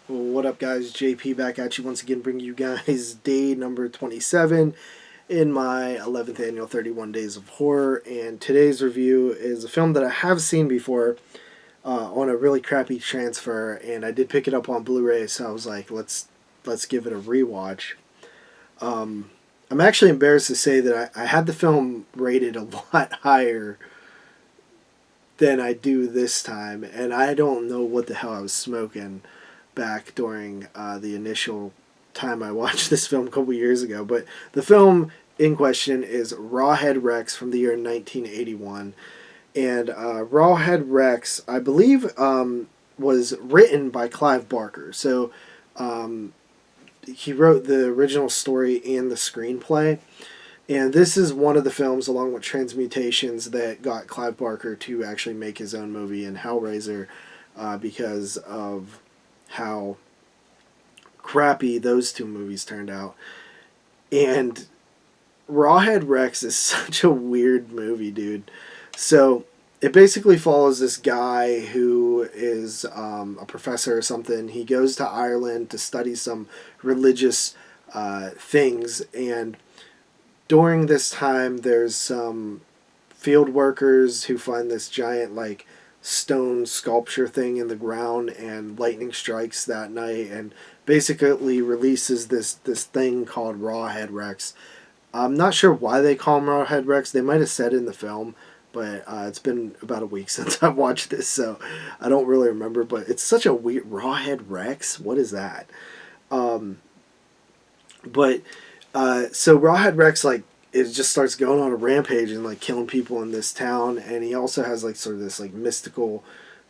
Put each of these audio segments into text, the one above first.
What up, guys? JP back at you once again, bringing you guys day number 27 in my 11th annual 31 Days of Horror. And today's review is a film that I have seen before on a really crappy transfer, and I did pick it up on Blu-ray, so I was like, let's give it a rewatch. I'm actually embarrassed to say that I had the film rated a lot higher than I do this time, and I don't know what the hell I was smoking back during the initial time I watched this film a couple years ago. But the film in question is Rawhead Rex from the year 1981. And Rawhead Rex, I believe, was written by Clive Barker. So he wrote the original story and the screenplay. And this is one of the films, along with Transmutations, that got Clive Barker to actually make his own movie in Hellraiser because of how crappy those two movies turned out. And Rawhead Rex is such a weird movie, dude. So it basically follows this guy who is a professor or something. He goes to Ireland to study some religious things, and during this time there's some field workers who find this giant stone sculpture thing in the ground, and lightning strikes that night and basically releases this thing called Rawhead Rex. I'm not sure why they call him Rawhead Rex. They might have said in the film, but it's been about a week since I watched this, so I don't really remember. But it's such a weird Rawhead Rex. What is that? So Rawhead Rex it just starts going on a rampage and killing people in this town, and he also has sort of this mystical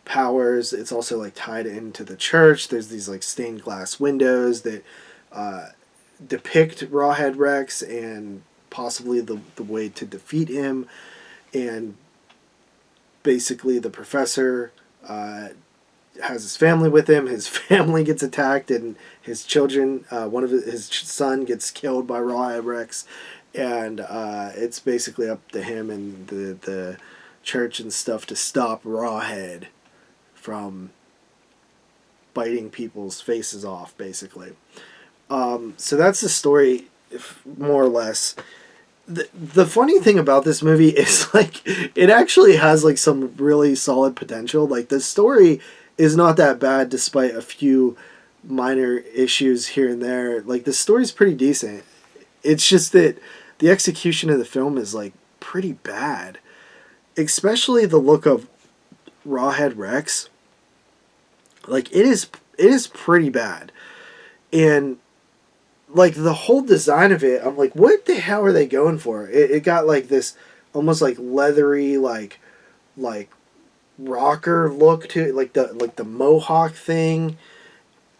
powers. It's also tied into the church. There's these stained glass windows that depict Rawhead Rex and possibly the way to defeat him. And basically the professor has his family with him. His family gets attacked, and his children, one of his son gets killed by Rawhead Rex, and it's basically up to him and the church and stuff to stop Rawhead from biting people's faces off, basically. So that's the story, more or less. The funny thing about this movie is it actually has some really solid potential. The story is not that bad despite a few minor issues here and there. The story's pretty decent. It's just that the execution of the film is pretty bad. Especially the look of Rawhead Rex. It is pretty bad. And the whole design of it, I'm what the hell are they going for? It got this almost leathery rocker look to it, the mohawk thing,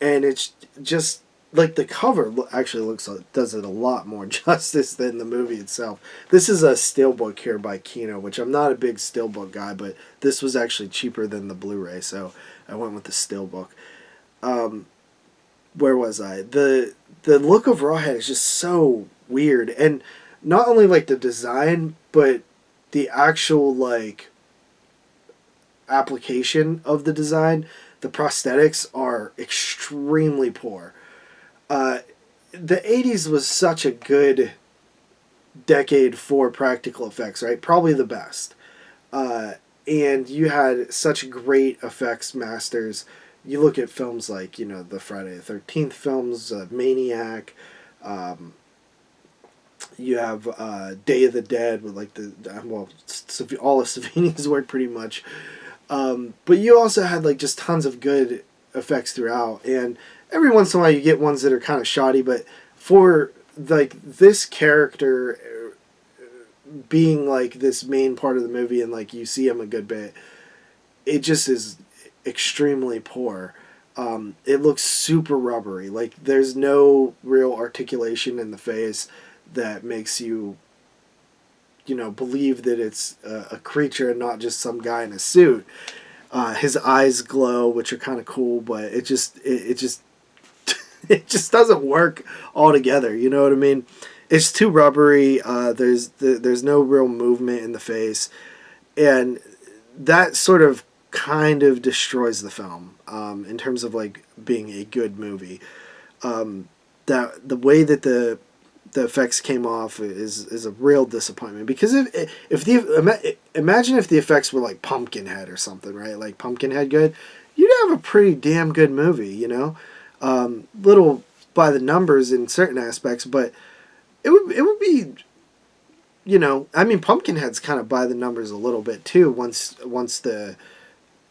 and it's just the cover actually does it a lot more justice than the movie itself. This is a steelbook here by Kino, which I'm not a big steelbook guy, but this was actually cheaper than the Blu-ray, so I went with the steelbook. Where was I? The look of Rawhead is just so weird, and not only the design, but the actual application of the design. The prosthetics are extremely poor. The 80s was such a good decade for practical effects, right? Probably the best. And you had such great effects masters. You look at films the Friday the 13th films, Maniac. You have Day of the Dead with all of Savini's work pretty much. But you also had just tons of good effects throughout, and every once in a while you get ones that are kind of shoddy. But for this character being this main part of the movie, and you see him a good bit, it just is extremely poor. It looks super rubbery. There's no real articulation in the face that makes you believe that it's a creature and not just some guy in a suit. His eyes glow, which are kind of cool, but it just it just doesn't work altogether. You know what I mean? It's too rubbery. There's no real movement in the face, and that sort of kind of destroys the film in terms of like being a good movie. That the way that the effects came off is a real disappointment, because imagine if the effects were like Pumpkinhead or something, right? Like Pumpkinhead good, you'd have a pretty damn good movie, you know. Little by the numbers in certain aspects, but it would be, you know, I mean, Pumpkinhead's kind of by the numbers a little bit too. Once the,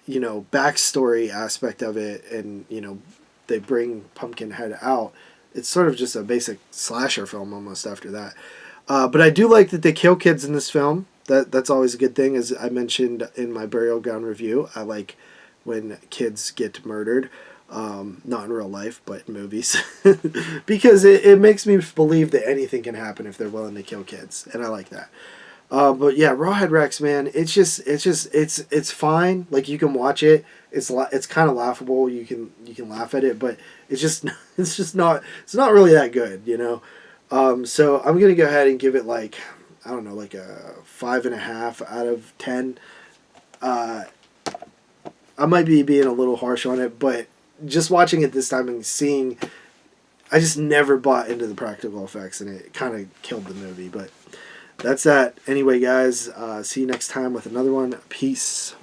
you know, backstory aspect of it, and you know, they bring Pumpkinhead out, it's sort of just a basic slasher film almost after that. But I do like that they kill kids in this film. That's always a good thing. As I mentioned in my Burial Ground review, I like when kids get murdered. Not in real life, but in movies. Because it makes me believe that anything can happen if they're willing to kill kids. And I like that. But yeah, Rawhead Rex, man, it's fine. Like, you can watch it. It's kind of laughable. You can laugh at it, but it's not really that good, you know. So I'm gonna go ahead and give it like, I don't know, like a 5.5 out of 10. I might be being a little harsh on it, but just watching it this time and seeing, I just never bought into the practical effects, and it kind of killed the movie. But that's that. Anyway, guys, see you next time with another one. Peace.